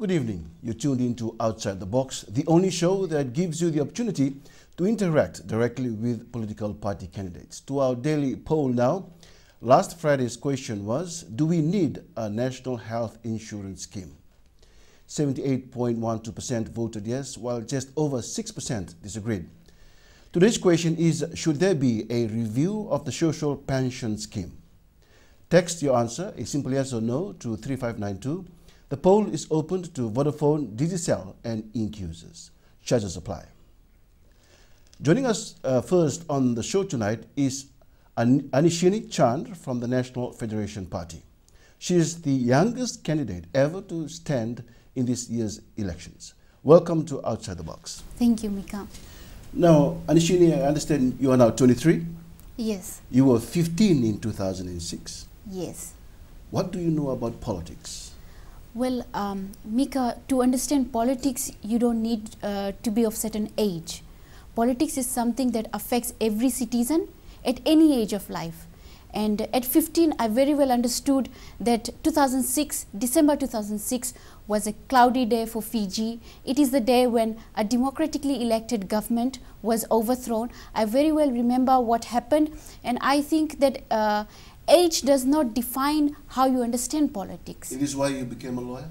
Good evening. You're tuned into Outside the Box, the only show that gives you the opportunity to interact directly with political party candidates. To our daily poll now, last Friday's question was, do we need a national health insurance scheme? 78.12% voted yes, while just over 6% disagreed. Today's question is, should there be a review of the social pension scheme? Text your answer, a simple yes or no, to 3592. The poll is opened to Vodafone, Digicel, and Ink users. Charges apply. Joining us first on the show tonight is Anishini Chand from the National Federation Party. She is the youngest candidate ever to stand in this year's elections. Welcome to Outside the Box. Thank you, Mika. Now, Anishini, I understand you are now 23? Yes. You were 15 in 2006. Yes. What do you know about politics? Well, Mika, to understand politics, you don't need to be of certain age. Politics is something that affects every citizen at any age of life. And at 15, I very well understood that December 2006 was a cloudy day for Fiji. It is the day when a democratically elected government was overthrown. I very well remember what happened, and I think that age does not define how you understand politics. It is why you became a lawyer?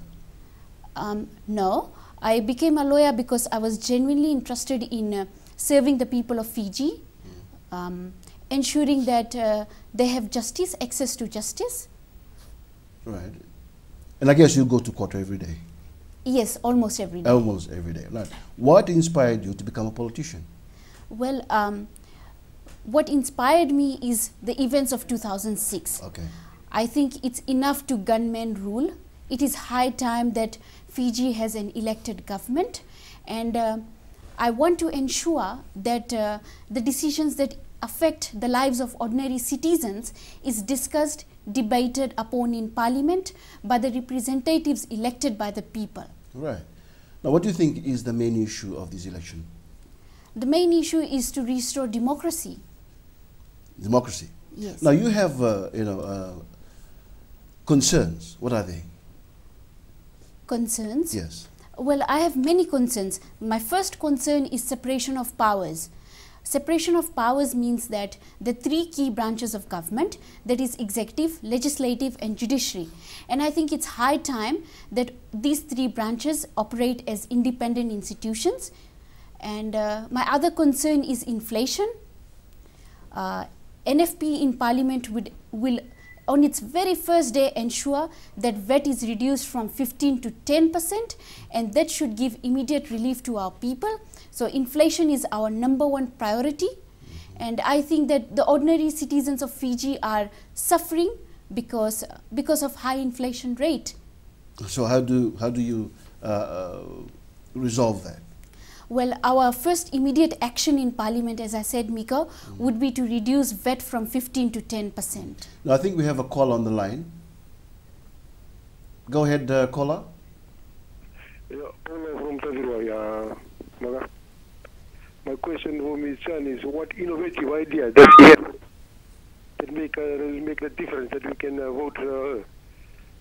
No, I became a lawyer because I was genuinely interested in serving the people of Fiji, ensuring that they have justice, access to justice. Right. And I guess you go to court every day? Yes, almost every day. Almost every day. Right. What inspired you to become a politician? Well, what inspired me is the events of 2006. Okay. I think it's enough to gunmen rule. It is high time that Fiji has an elected government, and I want to ensure that the decisions that affect the lives of ordinary citizens is discussed, debated upon in Parliament by the representatives elected by the people. Right. Now, what do you think is the main issue of this election? The main issue is to restore democracy. Democracy? Yes. Now, you have, concerns. What are they? Concerns? Yes. Well, I have many concerns. My first concern is separation of powers. Separation of powers means that the three key branches of government, that is executive, legislative and judiciary. And I think it's high time that these three branches operate as independent institutions. And my other concern is inflation. NFP in Parliament will on its very first day ensure that VAT is reduced from 15 to 10%, and that should give immediate relief to our people. So inflation is our #1 priority, and I think that the ordinary citizens of Fiji are suffering because of high inflation rate. So how do you resolve that? Well, our first immediate action in Parliament, as I said, Mika, would be to reduce VAT from 15 to 10%. Now, I think we have a call on the line. Go ahead, caller. Yeah, from Tanzania. My question for Ms. Chan is, what innovative idea does he have that make a difference that we can vote,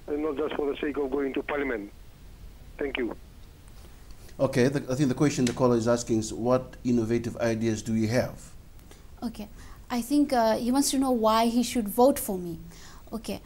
and not just for the sake of going to Parliament? Thank you. Okay, I think the question the caller is asking is, what innovative ideas do you have? Okay, I think he wants to know why he should vote for me. Okay,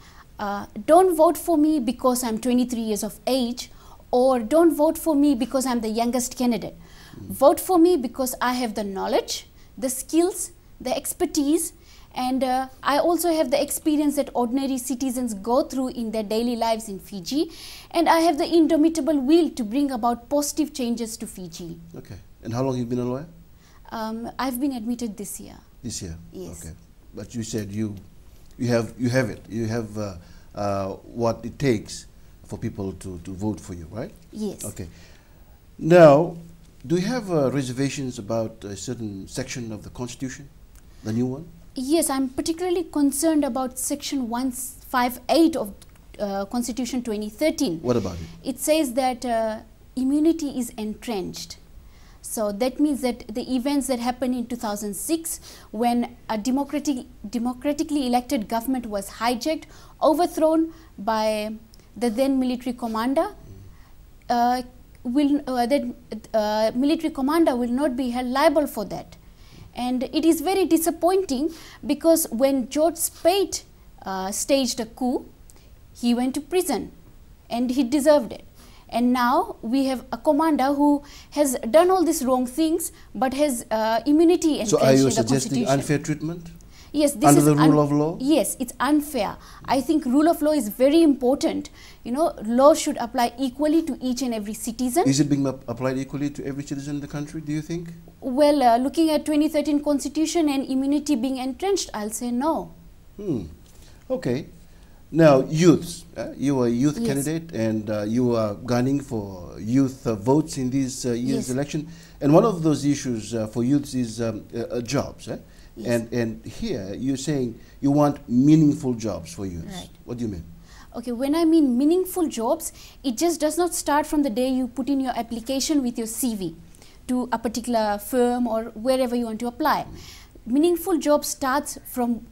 don't vote for me because I'm 23 years of age, or don't vote for me because I'm the youngest candidate. Vote for me because I have the knowledge, the skills, the expertise, and I also have the experience that ordinary citizens go through in their daily lives in Fiji, and I have the indomitable will to bring about positive changes to Fiji. Okay, and how long have you been a lawyer? I've been admitted this year. This year? Yes. Okay, but you said you have it. You have what it takes for people to vote for you, right? Yes. Okay. Now, do you have reservations about a certain section of the Constitution, the new one? Yes, I'm particularly concerned about Section 158 of Constitution 2013. What about it? It says that immunity is entrenched. So that means that the events that happened in 2006, when a democratically elected government was hijacked, overthrown by the then military commander, military commander will not be held liable for that. And it is very disappointing, because when George Speight staged a coup, he went to prison and he deserved it. And now we have a commander who has done all these wrong things but has immunity entrenched in the Constitution. So are you suggesting unfair treatment? Yes, this under is the rule of law? Yes, it's unfair. I think rule of law is very important. You know, law should apply equally to each and every citizen. Is it being applied equally to every citizen in the country, do you think? Well, looking at 2013 Constitution and immunity being entrenched, I'll say no. Okay. Now, youths. You are a youth Yes. candidate, and you are gunning for youth votes in this year's Yes. election. And one of those issues for youths is jobs. Yes. And here you're saying you want meaningful jobs for youths. Right. What do you mean? Okay, when I mean meaningful jobs, it just does not start from the day you put in your application with your CV to a particular firm or wherever you want to apply. Meaningful job starts from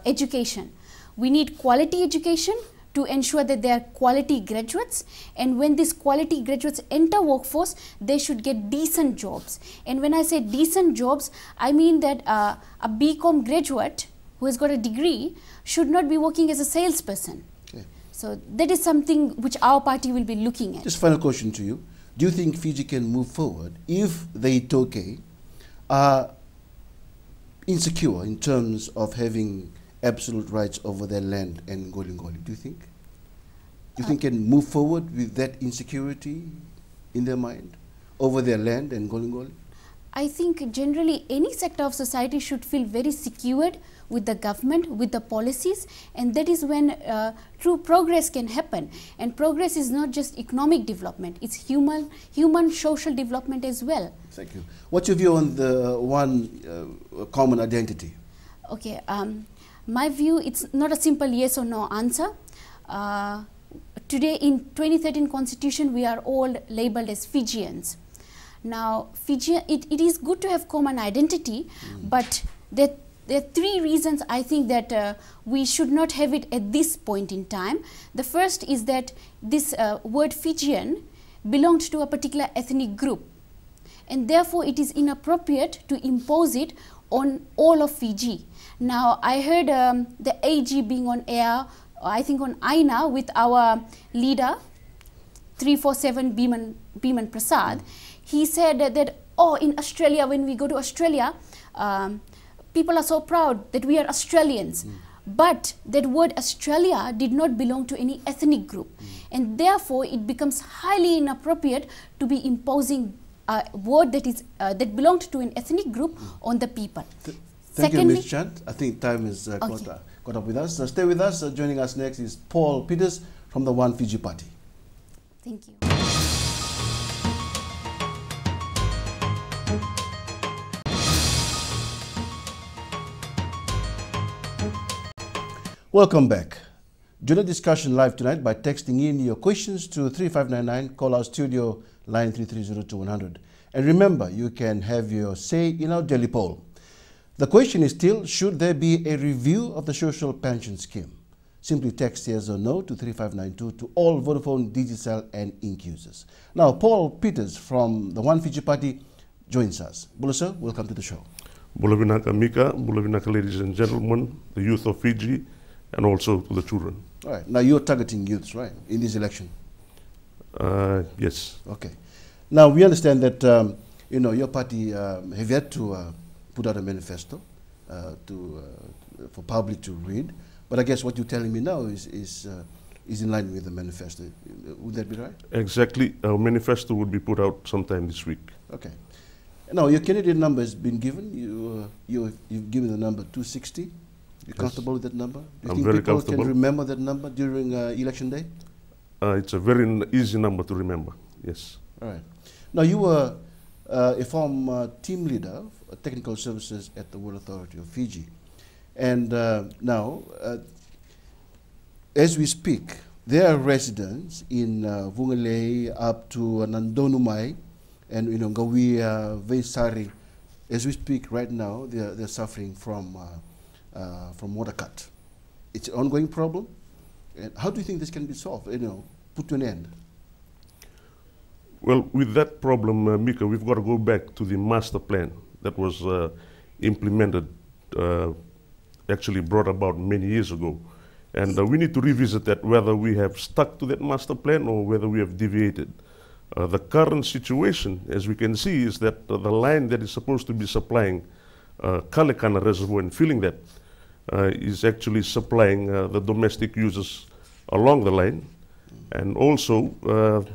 education. We need quality education to ensure that they are quality graduates, and when these quality graduates enter workforce, they should get decent jobs. And when I say decent jobs, I mean that a BCom graduate who has got a degree should not be working as a salesperson. Okay. So that is something which our party will be looking at. Just final question to you. Do you think Fiji can move forward if the Itoke are insecure in terms of having absolute rights over their land and Ngolingoli? Do you think? Do you think can move forward with that insecurity in their mind over their land and Ngolingoli? I think generally any sector of society should feel very secured with the government, with the policies, and that is when true progress can happen. And progress is not just economic development, it's human social development as well. Thank you. What's your view on the one common identity? Okay, my view, it's not a simple yes or no answer. Today in 2013 Constitution, we are all labeled as Fijians. Now, it is good to have common identity, but there are three reasons I think that we should not have it at this point in time. The first is that this word Fijian belonged to a particular ethnic group, and therefore it is inappropriate to impose it on all of Fiji. Now, I heard the AG being on air, I think on Aina, with our leader, 347 Biman Prasad. He said that, oh, in Australia, when we go to Australia, people are so proud that we are Australians. But that word Australia did not belong to any ethnic group. And therefore, it becomes highly inappropriate to be imposing a word that belonged to an ethnic group on the people. Thank you, Ms. Chand. I think time is caught up with us. Stay with us. Joining us next is Paul Peters from the One Fiji Party. Thank you. Welcome back. Join the discussion live tonight by texting in your questions to 3599, call our studio line 3302-100. And remember, you can have your say in our daily poll. The question is still, should there be a review of the social pension scheme? Simply text yes or no to 3592 to all Vodafone, Digicel and Inc users. Now, Paul Peters from the One Fiji Party joins us. Bula sir, welcome to the show. Bula vinaka Mika, bula vinaka ladies and gentlemen, the youth of Fiji, and also to the children. All right. Now, you're targeting youths, right, in this election? Yes. Okay. Now, we understand that, you know, your party have yet to put out a manifesto for public to read. But I guess what you're telling me now is in line with the manifesto. Would that be right? Exactly. Our manifesto would be put out sometime this week. Okay. Now, your candidate number has been given. You've given the number 260. You're comfortable with that number? Do you think very people comfortable. can remember that number during election day? It's a very easy number to remember, yes. All right. Now, you were a former team leader of technical services at the Water Authority of Fiji. And now, as we speak, there are residents in Vungalei up to Nandonumai and Ngawia, Veisari. As we speak right now, they're suffering from water cut. It's an ongoing problem. And how do you think this can be solved, put to an end? Well, with that problem, Mika, we've got to go back to the master plan that was implemented, actually brought about many years ago. And we need to revisit that, whether we have stuck to that master plan or whether we have deviated. The current situation, as we can see, is that the line that is supposed to be supplying Kalekana Reservoir and filling that is actually supplying the domestic users along the line, and also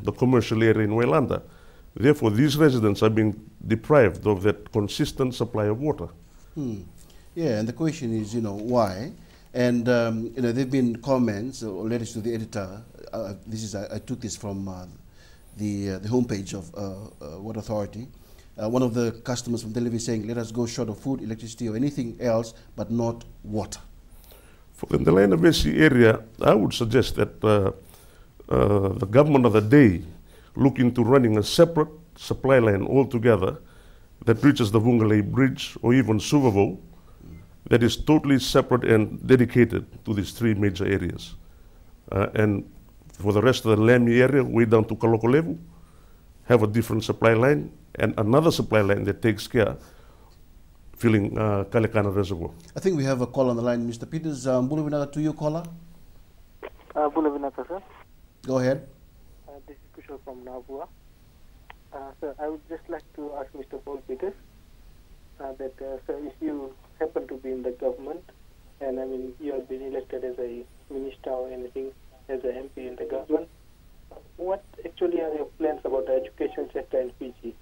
the commercial area in Wailanda. Therefore, these residents are being deprived of that consistent supply of water. Yeah, and the question is, why? And there have been comments or letters to the editor. I took this from the homepage of Water Authority. One of the customers from Television saying, let us go short of food, electricity, or anything else, but not water. For the Laina Vesi area, I would suggest that the government of the day look into running a separate supply line altogether that reaches the Vungale Bridge or even Suvavo, that is totally separate and dedicated to these three major areas. And for the rest of the Lami area, way down to Kalokolevu, have a different supply line and another supply line that takes care filling Kalekana Reservoir. I think we have a call on the line, Mr. Peters. Bulawinaga to you, caller. Bulawinaga, sir. Go ahead. This is Kushal from Navua. Sir, I would just like to ask Mr. Paul Peters that, sir, if you happen to be in the government, and I mean, you have been elected as a minister or anything, as an MP in the government, what actually are your plans about the education sector in Fiji?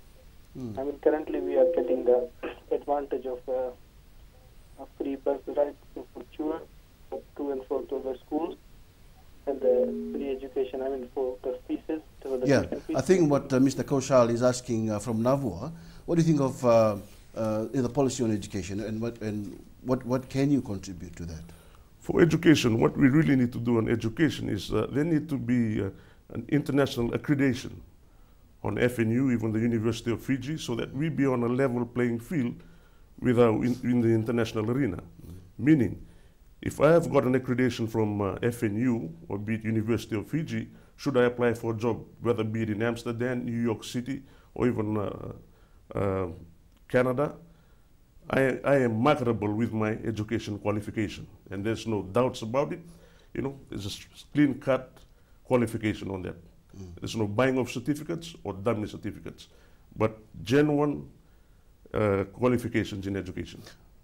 I mean, currently we are getting the advantage of a free bus ride for children to and fro to the schools, and the free education, I mean, for the species. Yeah, I think what Mr. Koshal is asking from Navua, what do you think of the policy on education, and what can you contribute to that? For education, what we really need to do on education is there need to be an international accreditation on FNU, even the University of Fiji, so that we be on a level playing field with in the international arena. Meaning, if I have got an accreditation from FNU, or be it University of Fiji, should I apply for a job, whether be it in Amsterdam, New York City, or even Canada, I am marketable with my education qualification, and there's no doubts about it. There's a clean-cut qualification on that. There's no buying of certificates or dummy certificates, but genuine qualifications in education.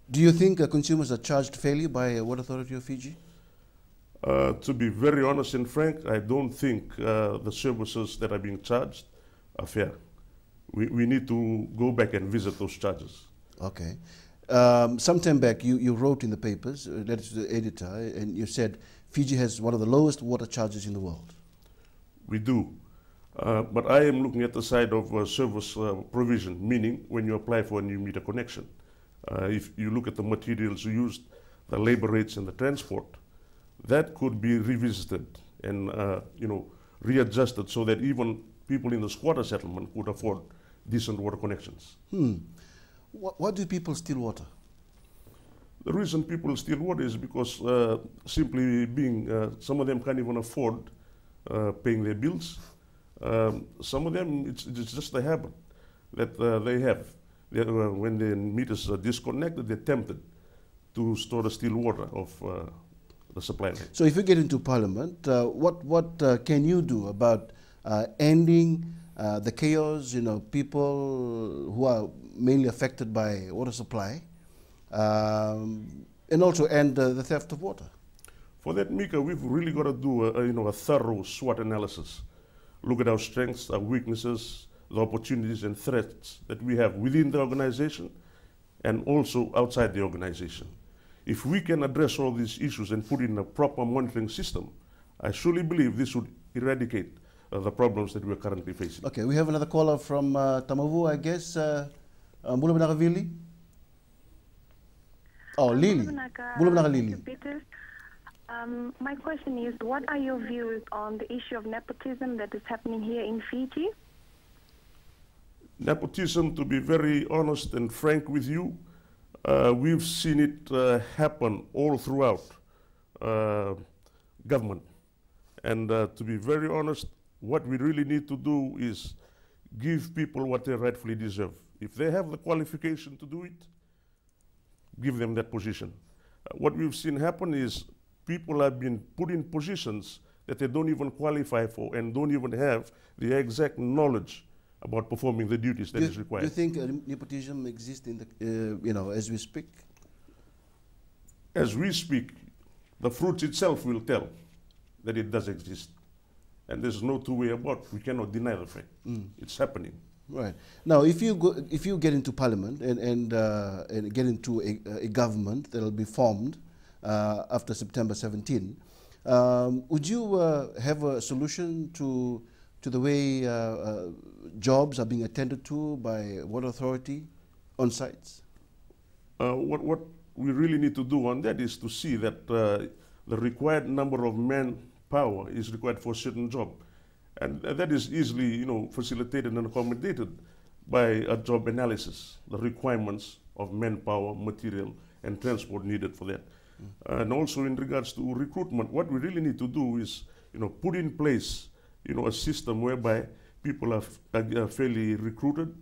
Do you think consumers are charged fairly by Water Authority of Fiji? To be very honest and frank, I don't think the services that are being charged are fair. We need to go back and visit those charges. Okay. Some time back, you wrote in the papers, letter to the editor, and you said Fiji has one of the lowest water charges in the world. We do. But I am looking at the side of service provision, meaning when you apply for a new meter connection. If you look at the materials used, the labor rates and the transport, that could be revisited and readjusted so that even people in the squatter settlement could afford decent water connections. Why do people steal water? The reason people steal water is because simply being, some of them can't even afford paying their bills. Some of them, it's just a habit that they have. When their meters are disconnected, they're tempted to store the still water of the supply line. So if you get into Parliament, what can you do about ending the chaos, people who are mainly affected by water supply, and also end the theft of water? For that, Mika, we've really got to do a thorough SWOT analysis. Look at our strengths, our weaknesses, the opportunities and threats that we have within the organization and also outside the organization. If we can address all these issues and put in a proper monitoring system, I surely believe this would eradicate the problems that we're currently facing. Okay, we have another caller from Tamavu, I guess. Bulawinaga Vili? Oh, Lili. Bulawinaga Lili. My question is, what are your views on the issue of nepotism that is happening here in Fiji? Nepotism, to be very honest and frank with you, we've seen it happen all throughout government. And to be very honest, what we really need to do is give people what they rightfully deserve. If they have the qualification to do it, give them that position. What we've seen happen is people have been put in positions that they don't even qualify for and don't even have the exact knowledge about performing the duties that is required. Do you think nepotism exists in the, as we speak? As we speak, the fruits itself will tell that it does exist. And there's no two way about it. We cannot deny the fact. It's happening. Right. Now, if you get into parliament and get into a government that will be formed after September 17, would you have a solution to the way jobs are being attended to by water authority on sites? What we really need to do on that is to see that the required number of manpower is required for a certain job. And that is easily, facilitated and accommodated by a job analysis, the requirements of manpower, material, and transport needed for that. And also in regards to recruitment, what we really need to do is, put in place, a system whereby people are fairly recruited,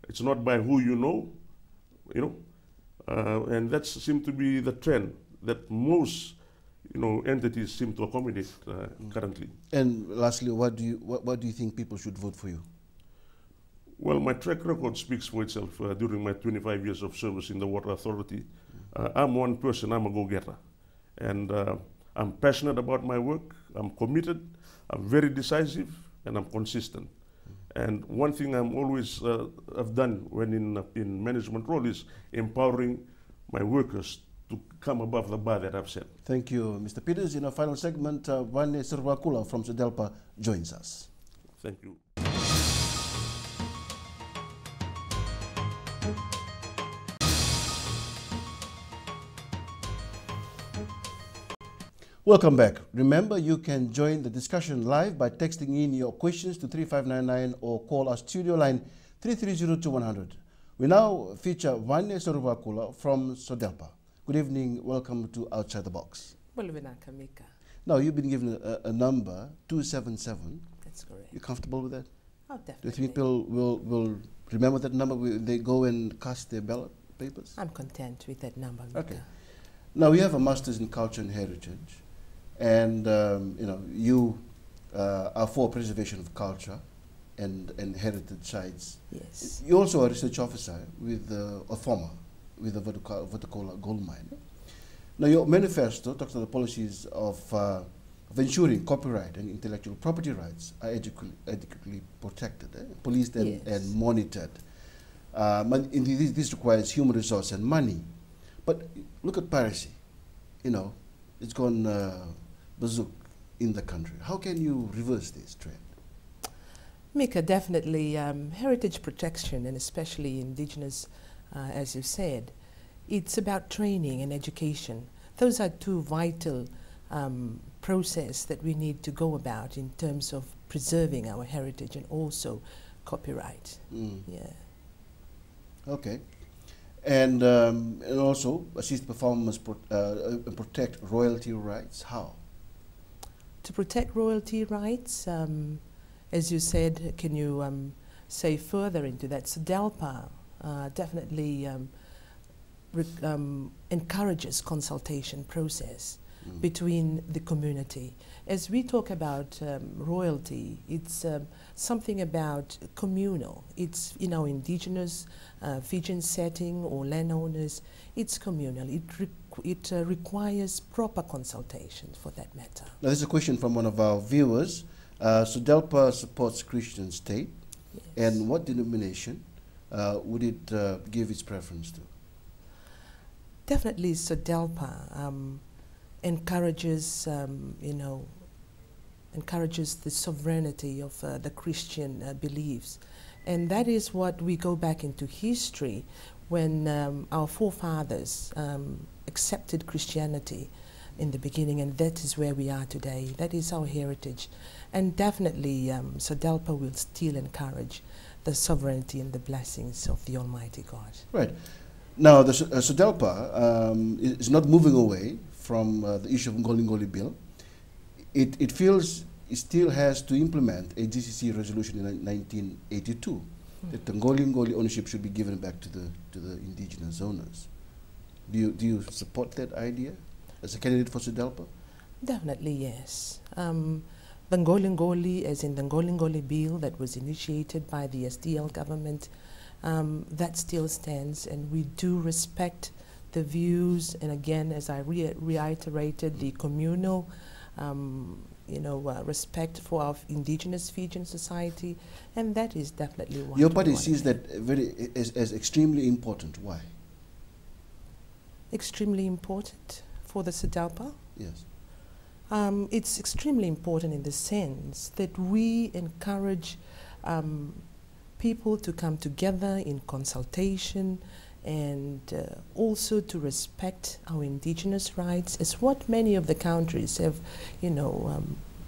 It's not by who you know, and that seems to be the trend that most entities seem to accommodate currently. And lastly, what do you think people should vote for you? Well, my track record speaks for itself. During my 25 years of service in the Water Authority, I'm one person, I'm a go-getter. And I'm passionate about my work, I'm committed, I'm very decisive, and I'm consistent. And one thing I'm always have done when in management role is empowering my workers to come above the bar that I've set. Thank you, Mr. Peters. In our final segment, Vane Seruvakula from SODELPA joins us. Thank you. Welcome back. Remember, you can join the discussion live by texting in your questions to 3599 or call our studio line 330-100. We now feature Vane Seruvakula from SODELPA. Good evening. Welcome to Outside the Box. Now, you've been given a number, 277. That's correct. You comfortable with that? Oh, definitely. Do you think people will remember that number when they go and cast their ballot papers? I'm content with that number, Mika. Okay. Now, you have a Master's in Culture and Heritage. And, you are for preservation of culture and heritage sites. Yes. You're also a research officer with a former with the Seruvakula gold mine. Now, your manifesto talks about the policies of ensuring copyright and intellectual property rights are adequately protected, policed and monitored. This requires human resource and money. But look at piracy. It's gone berserk in the country. How can you reverse this trend? Mika, definitely heritage protection, and especially indigenous, as you said, it's about training and education. Those are two vital processes that we need to go about in terms of preserving our heritage and also copyright. Yeah. Okay. And also assist performers protect royalty rights. How? To protect royalty rights, as you said, can you say further into that? SODELPA definitely encourages consultation process between the community. As we talk about royalty, it's something about communal. It's indigenous Fijian setting or landowners. It's communal. It requires proper consultation for that matter. Now, this is a question from one of our viewers. SODELPA supports Christian state, and what denomination would it give its preference to? Definitely, SODELPA encourages, encourages the sovereignty of the Christian beliefs. And that is what we go back into history when our forefathers accepted Christianity in the beginning, and that is where we are today. That is our heritage. And definitely, SODELPA will still encourage the sovereignty and the blessings of the Almighty God. Right. Now, the SODELPA is not moving away from the issue of Ngoli Ngoli Bill. It feels still has to implement a GCC resolution in 1982 that the Ngoli ownership should be given back to the indigenous owners. Do you support that idea as a candidate for SODELPA? Definitely, yes. The Ngoli, as in the Ngoli bill that was initiated by the SDL government, that still stands, and we do respect the views, and again, as I reiterated, the communal respect for our indigenous Fijian society, and that is definitely one. Your party sees that as extremely important. Why? Extremely important for the SODELPA? Yes. It's extremely important in the sense that we encourage people to come together in consultation and also to respect our indigenous rights, as what many of the countries have,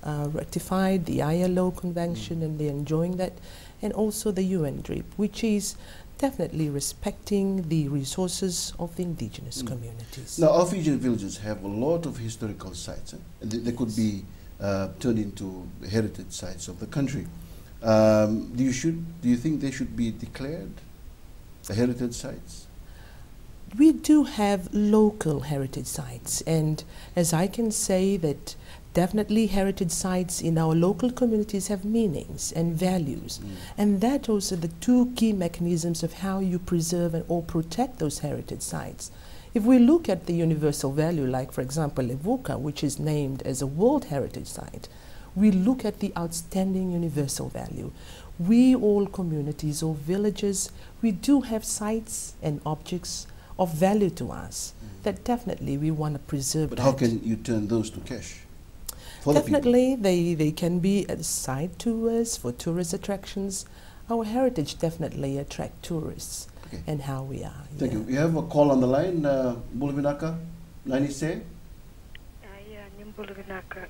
ratified the ILO convention, and they're enjoying that, and also the UN DRIP, which is definitely respecting the resources of the indigenous communities. Now, our Fijian villages have a lot of historical sites. They could be turned into heritage sites of the country. Do you think they should be declared the heritage sites? We do have local heritage sites, and as I can say that definitely heritage sites in our local communities have meanings and values, and that also the two key mechanisms of how you preserve or protect those heritage sites. If we look at the universal value, like for example Levuka, which is named as a World Heritage Site, we look at the outstanding universal value. We all communities or villages, we do have sites and objects of value to us that definitely we want to preserve. But how can you turn those to cash? Definitely, they can be a side tours for tourist attractions. Our heritage definitely attract tourists, and how we are. Thank you. We have a call on the line. Bulavinaka, Nani say? Yeah, Bulavinaka.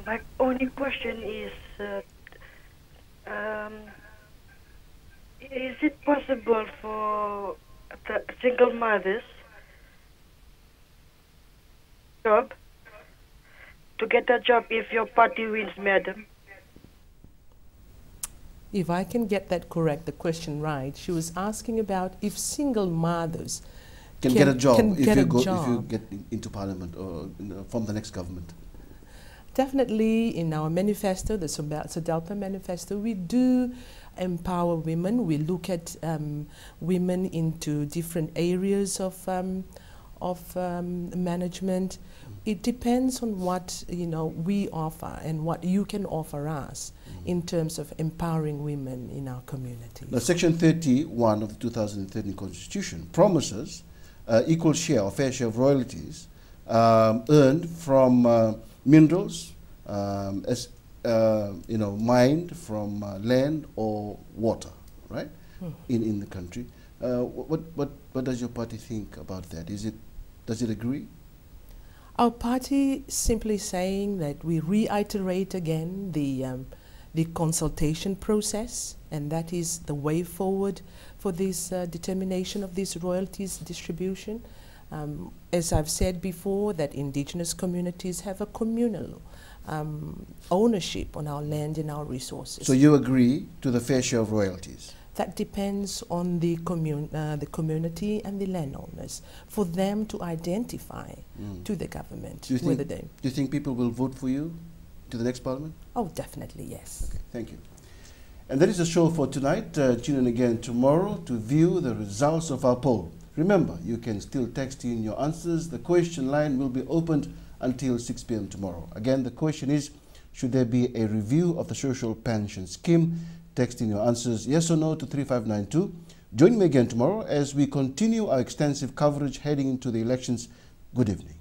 My only question is it possible for the single mothers job to get a job if your party wins, madam? If I can get that correct, the question right, she was asking about if single mothers can get a job if you get into parliament or from the next government. Definitely, in our manifesto, the SODELPA manifesto, we do empower women. We look at women into different areas of management. It depends on what we offer and what you can offer us in terms of empowering women in our communities. Now, Section 31 of the 2013 Constitution promises equal share or fair share of royalties earned from minerals, mined from land or water, right? In the country. What does your party think about that? Does it agree? Our party simply saying that we reiterate again the consultation process, and that is the way forward for this determination of this royalties distribution. As I've said before, that indigenous communities have a communal ownership on our land and our resources. So you agree to the fair share of royalties? That depends on the community and the landowners for them to identify to the government. Do you think people will vote for you to the next parliament? Oh, definitely, yes. Okay, thank you. And that is the show for tonight. Tune in again tomorrow to view the results of our poll. Remember, you can still text in your answers. The question line will be opened until 6 p.m. tomorrow. Again, the question is, should there be a review of the social pension scheme? Text in your answers yes or no to 3592. Join me again tomorrow as we continue our extensive coverage heading into the elections. Good evening.